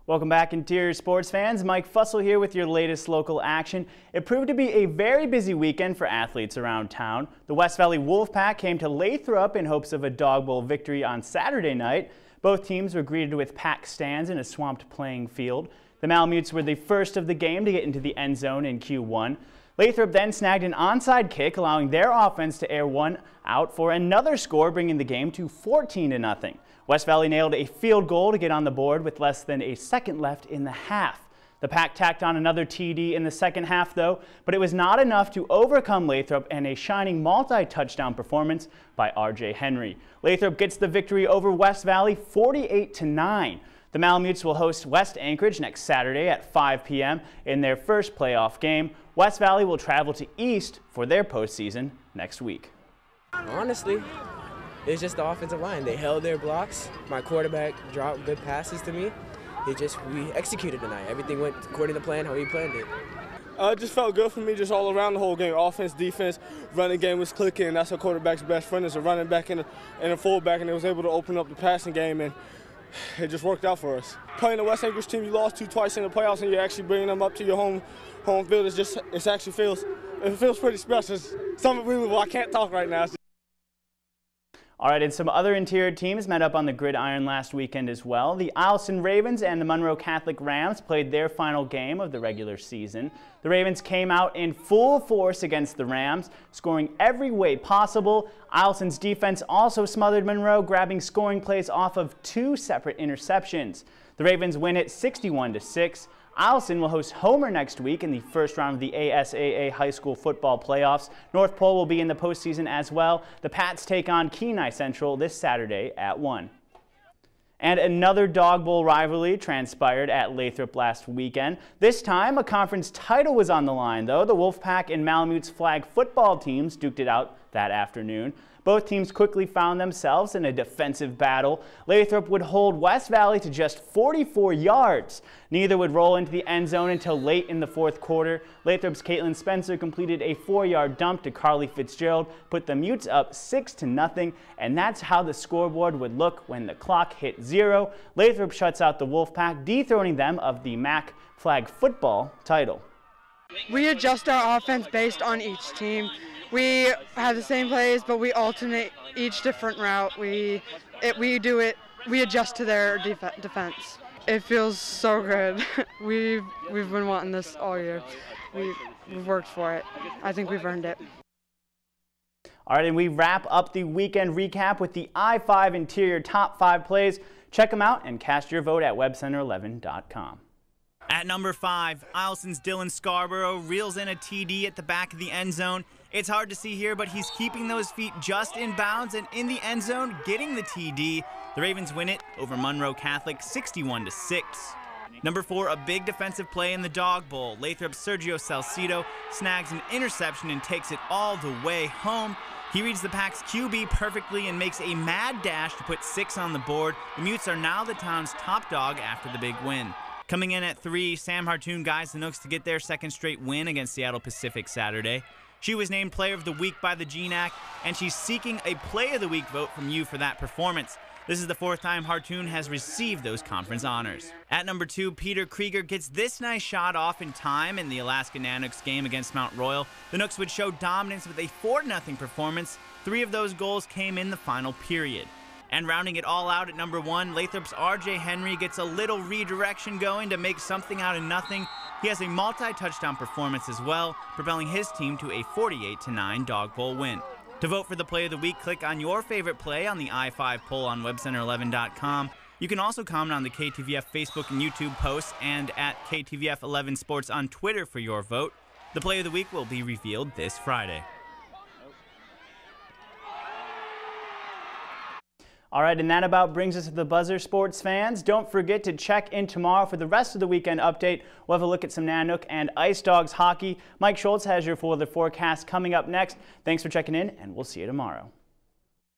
Welcome back, Interior sports fans. Mike Fussell here with your latest local action. It proved to be a very busy weekend for athletes around town. The West Valley Wolfpack came to Lathrop in hopes of a Dog Bowl victory on Saturday night. Both teams were greeted with packed stands in a swamped playing field. The Malamutes were the first of the game to get into the end zone in Q1. Lathrop then snagged an onside kick, allowing their offense to air one out for another score, bringing the game to 14-0. West Valley nailed a field goal to get on the board with less than a second left in the half. The Pack tacked on another TD in the second half, though, but it was not enough to overcome Lathrop and a shining multi-touchdown performance by R.J. Henry. Lathrop gets the victory over West Valley 48-9. The Malamutes will host West Anchorage next Saturday at 5 p.m. in their first playoff game. West Valley will travel to East for their postseason next week. Honestly, it's just the offensive line. They held their blocks. My quarterback dropped good passes to me. We executed tonight. Everything went according to plan, how we planned it. It just felt good for me just all around the whole game. Offense, defense, running game was clicking, and that's a quarterback's best friend is a running back and a fullback, and they was able to open up the passing game, and it just worked out for us. Playing the West Anchorage team you lost to twice in the playoffs, and you're actually bringing them up to your home field, it feels pretty special. It's unbelievable. I can't talk right now. All right, and some other interior teams met up on the gridiron last weekend as well. The Eielson Ravens and the Monroe Catholic Rams played their final game of the regular season. The Ravens came out in full force against the Rams, scoring every way possible. Eielson's defense also smothered Monroe, grabbing scoring plays off of 2 separate interceptions. The Ravens win it 61-6. Eielson will host Homer next week in the first round of the ASAA high school football playoffs. North Pole will be in the postseason as well. The Pats take on Kenai Central this Saturday at 1. And another Dog Bowl rivalry transpired at Lathrop last weekend. This time, a conference title was on the line, though. The Wolfpack and Malamutes flag football teams duked it out that afternoon. Both teams quickly found themselves in a defensive battle. Lathrop would hold West Valley to just 44 yards. Neither would roll into the end zone until late in the fourth quarter. Lathrop's Caitlin Spencer completed a 4-yard dump to Carly Fitzgerald, put the Mutes up 6-0, and that's how the scoreboard would look when the clock hit 0. Lathrop shuts out the Wolfpack, dethroning them of the MAC flag football title. We adjust our offense based on each team. We have the same plays, but we alternate each different route. We adjust to their defense. It feels so good. We've been wanting this all year. We've worked for it. I think we've earned it. All right, and we wrap up the weekend recap with the I-5 Interior Top 5 plays. Check them out and cast your vote at webcenter11.com. At number 5, Eielson's Dylan Scarborough reels in a TD at the back of the end zone. It's hard to see here, but he's keeping those feet just in bounds and in the end zone, getting the TD. The Ravens win it over Monroe Catholic 61-6. Number 4, a big defensive play in the Dog Bowl. Lathrop's Sergio Salcido snags an interception and takes it all the way home. He reads the Pack's QB perfectly and makes a mad dash to put 6 on the board. The Mutes are now the town's top dog after the big win. Coming in at 3, Sam Hartoon guides the Nooks to get their second straight win against Seattle Pacific Saturday. She was named Player of the Week by the GNAC, and she's seeking a Play of the Week vote from you for that performance. This is the 4th time Hartoon has received those conference honors. At number 2, Peter Krieger gets this nice shot off in time in the Alaska Nanooks game against Mount Royal. The Nooks would show dominance with a 4-0 performance. 3 of those goals came in the final period. And rounding it all out at number 1, Lathrop's R.J. Henry gets a little redirection going to make something out of nothing. He has a multi-touchdown performance as well, propelling his team to a 48-9 Dog Bowl win. To vote for the Play of the Week, click on your favorite play on the I-5 poll on webcenter11.com. You can also comment on the KTVF Facebook and YouTube posts and at KTVF11 Sports on Twitter for your vote. The Play of the Week will be revealed this Friday. All right, and that about brings us to the buzzer, sports fans. Don't forget to check in tomorrow for the rest of the weekend update. We'll have a look at some Nanook and Ice Dogs hockey. Mike Schultz has your full weather forecast coming up next. Thanks for checking in, and we'll see you tomorrow.